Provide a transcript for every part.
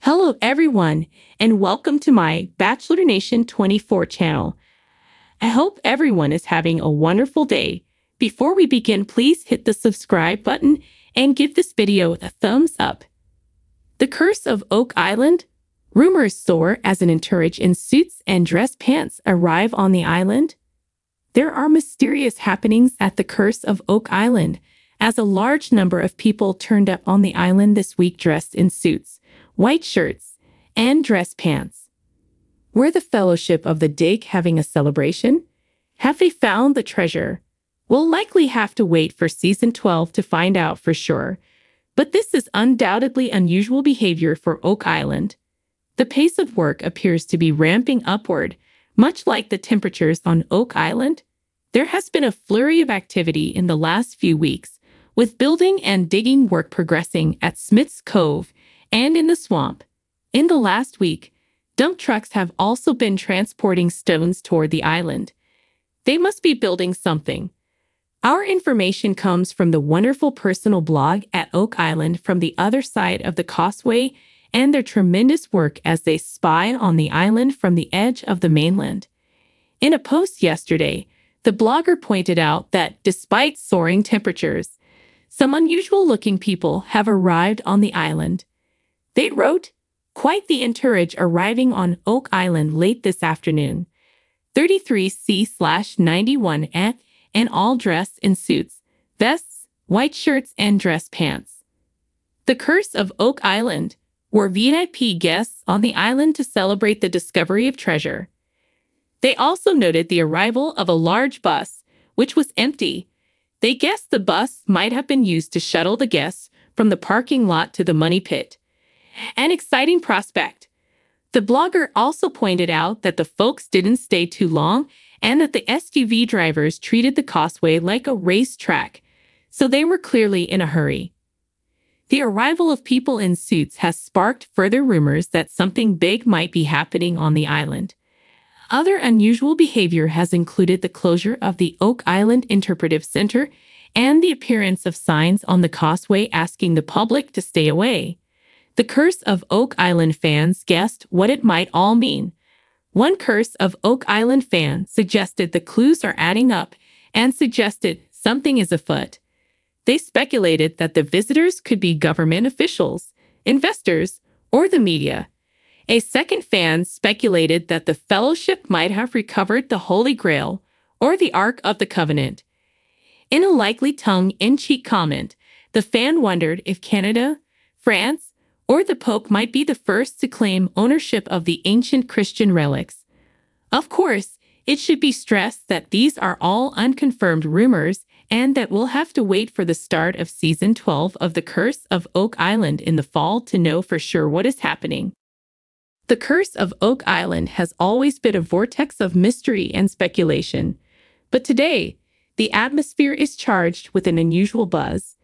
Hello everyone, and welcome to my Bachelor Nation 24 channel. I hope everyone is having a wonderful day. Before we begin, please hit the subscribe button and give this video a thumbs up. The Curse of Oak Island. Rumors soar as an entourage in suits and dress pants arrive on the island. There are mysterious happenings at the Curse of Oak Island, as a large number of people turned up on the island this week dressed in suits, white shirts, and dress pants. Were the Fellowship of the Dig having a celebration? Have they found the treasure? We'll likely have to wait for Season 12 to find out for sure, but this is undoubtedly unusual behavior for Oak Island. The pace of work appears to be ramping upward, much like the temperatures on Oak Island. There has been a flurry of activity in the last few weeks, with building and digging work progressing at Smith's Cove and in the swamp. In the last week, dump trucks have also been transporting stones toward the island. They must be building something. Our information comes from the wonderful personal blog at Oak Island from the other side of the causeway and their tremendous work as they spy on the island from the edge of the mainland. In a post yesterday, the blogger pointed out that despite soaring temperatures, some unusual-looking people have arrived on the island. They wrote, "Quite the entourage arriving on Oak Island late this afternoon. 33C/91 and all dressed in suits, vests, white shirts, and dress pants." The Curse of Oak Island were VIP guests on the island to celebrate the discovery of treasure. They also noted the arrival of a large bus, which was empty. They guessed the bus might have been used to shuttle the guests from the parking lot to the money pit. An exciting prospect. The blogger also pointed out that the folks didn't stay too long and that the SUV drivers treated the causeway like a racetrack, so they were clearly in a hurry. The arrival of people in suits has sparked further rumors that something big might be happening on the island. Other unusual behavior has included the closure of the Oak Island Interpretive Center and the appearance of signs on the causeway asking the public to stay away. The Curse of Oak Island fans guessed what it might all mean. One Curse of Oak Island fan suggested the clues are adding up and suggested something is afoot. They speculated that the visitors could be government officials, investors, or the media. A second fan speculated that the Fellowship might have recovered the Holy Grail or the Ark of the Covenant. In a likely tongue-in-cheek comment, the fan wondered if Canada, France, or the Pope might be the first to claim ownership of the ancient Christian relics. Of course, it should be stressed that these are all unconfirmed rumors and that we'll have to wait for the start of Season 12 of The Curse of Oak Island in the fall to know for sure what is happening. The Curse of Oak Island has always been a vortex of mystery and speculation, but today, the atmosphere is charged with an unusual buzz.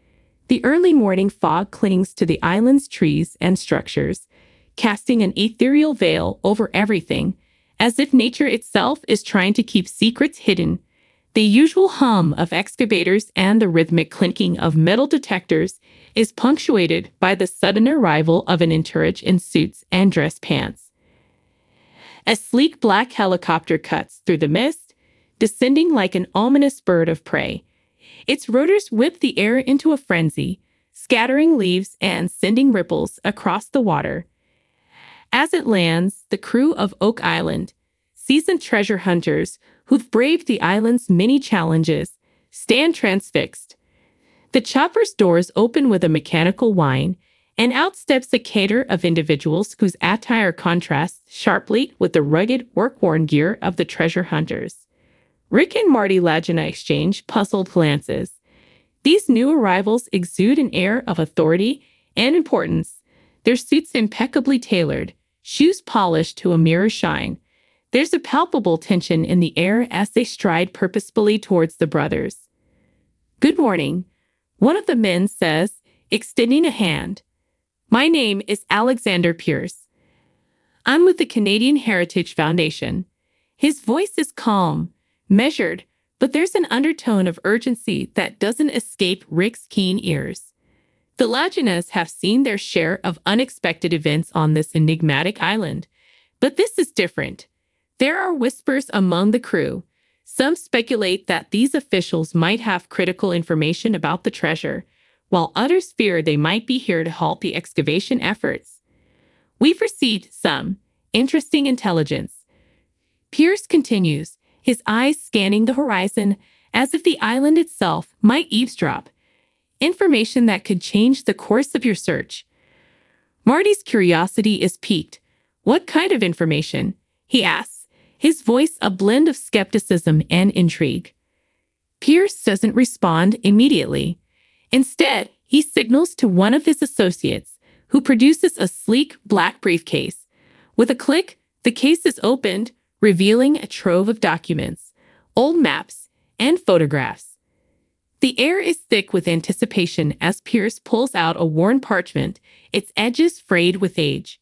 The early morning fog clings to the island's trees and structures, casting an ethereal veil over everything, as if nature itself is trying to keep secrets hidden. The usual hum of excavators and the rhythmic clinking of metal detectors is punctuated by the sudden arrival of an entourage in suits and dress pants. A sleek black helicopter cuts through the mist, descending like an ominous bird of prey. Its rotors whip the air into a frenzy, scattering leaves and sending ripples across the water. As it lands, the crew of Oak Island, seasoned treasure hunters who've braved the island's many challenges, stand transfixed. The chopper's doors open with a mechanical whine, and out steps a cadre of individuals whose attire contrasts sharply with the rugged, work-worn gear of the treasure hunters. Rick and Marty Lagina exchange puzzled glances. These new arrivals exude an air of authority and importance, their suits impeccably tailored, shoes polished to a mirror shine. There's a palpable tension in the air as they stride purposefully towards the brothers. "Good morning," one of the men says, extending a hand. "My name is Alexander Pierce. I'm with the Canadian Heritage Foundation." His voice is calm, measured, but there's an undertone of urgency that doesn't escape Rick's keen ears. The Laginas have seen their share of unexpected events on this enigmatic island. But this is different. There are whispers among the crew. Some speculate that these officials might have critical information about the treasure, while others fear they might be here to halt the excavation efforts. We've received some interesting intelligence. Pierce continues, his eyes scanning the horizon as if the island itself might eavesdrop. Information that could change the course of your search. Marty's curiosity is piqued. What kind of information? He asks, his voice a blend of skepticism and intrigue. Pierce doesn't respond immediately. Instead, he signals to one of his associates, who produces a sleek black briefcase. With a click, the case is opened, revealing a trove of documents, old maps, and photographs. The air is thick with anticipation as Pierce pulls out a worn parchment, its edges frayed with age.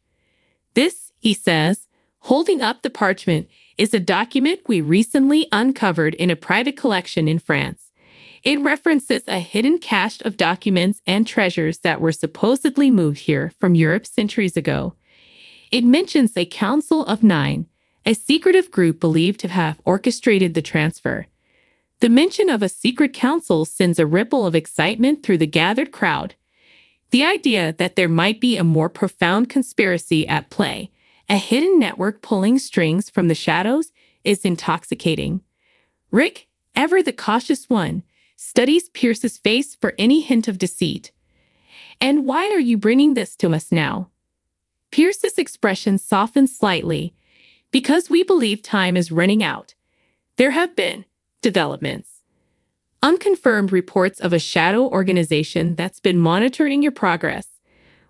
This, he says, holding up the parchment, is a document we recently uncovered in a private collection in France. It references a hidden cache of documents and treasures that were supposedly moved here from Europe centuries ago. It mentions a Council of Nine, a secretive group believed to have orchestrated the transfer. The mention of a secret council sends a ripple of excitement through the gathered crowd. The idea that there might be a more profound conspiracy at play, a hidden network pulling strings from the shadows, is intoxicating. Rick, ever the cautious one, studies Pierce's face for any hint of deceit. And why are you bringing this to us now? Pierce's expression softens slightly. Because we believe time is running out. There have been developments. Unconfirmed reports of a shadow organization that's been monitoring your progress.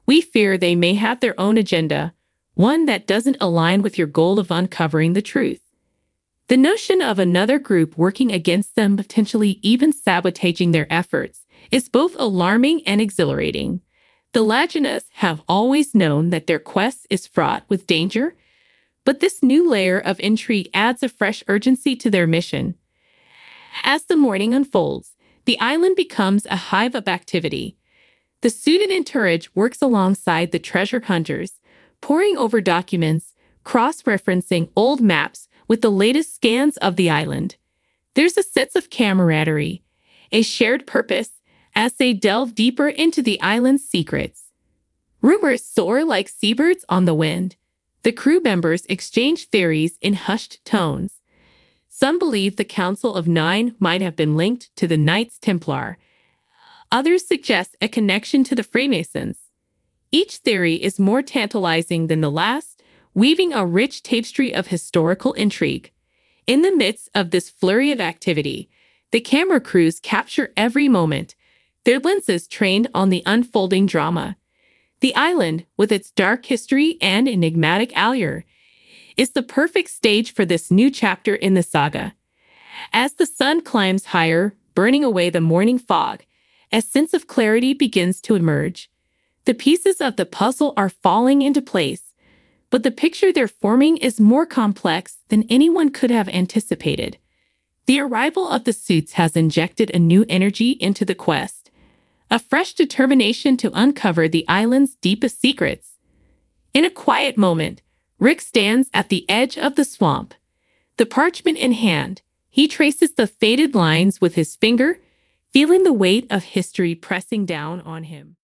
We fear they may have their own agenda, one that doesn't align with your goal of uncovering the truth. The notion of another group working against them, potentially even sabotaging their efforts, is both alarming and exhilarating. The Laginas have always known that their quest is fraught with danger, but this new layer of intrigue adds a fresh urgency to their mission. As the morning unfolds, the island becomes a hive of activity. The suited Entourage works alongside the treasure hunters, poring over documents, cross-referencing old maps with the latest scans of the island. There's a sense of camaraderie, a shared purpose, as they delve deeper into the island's secrets. Rumors soar like seabirds on the wind. The crew members exchange theories in hushed tones. Some believe the Council of Nine might have been linked to the Knights Templar. Others suggest a connection to the Freemasons. Each theory is more tantalizing than the last, weaving a rich tapestry of historical intrigue. In the midst of this flurry of activity, the camera crews capture every moment, their lenses trained on the unfolding drama. The island, with its dark history and enigmatic allure, is the perfect stage for this new chapter in the saga. As the sun climbs higher, burning away the morning fog, a sense of clarity begins to emerge. The pieces of the puzzle are falling into place, but the picture they're forming is more complex than anyone could have anticipated. The arrival of the suits has injected a new energy into the quest, a fresh determination to uncover the island's deepest secrets. In a quiet moment, Rick stands at the edge of the swamp. The parchment in hand, he traces the faded lines with his finger, feeling the weight of history pressing down on him.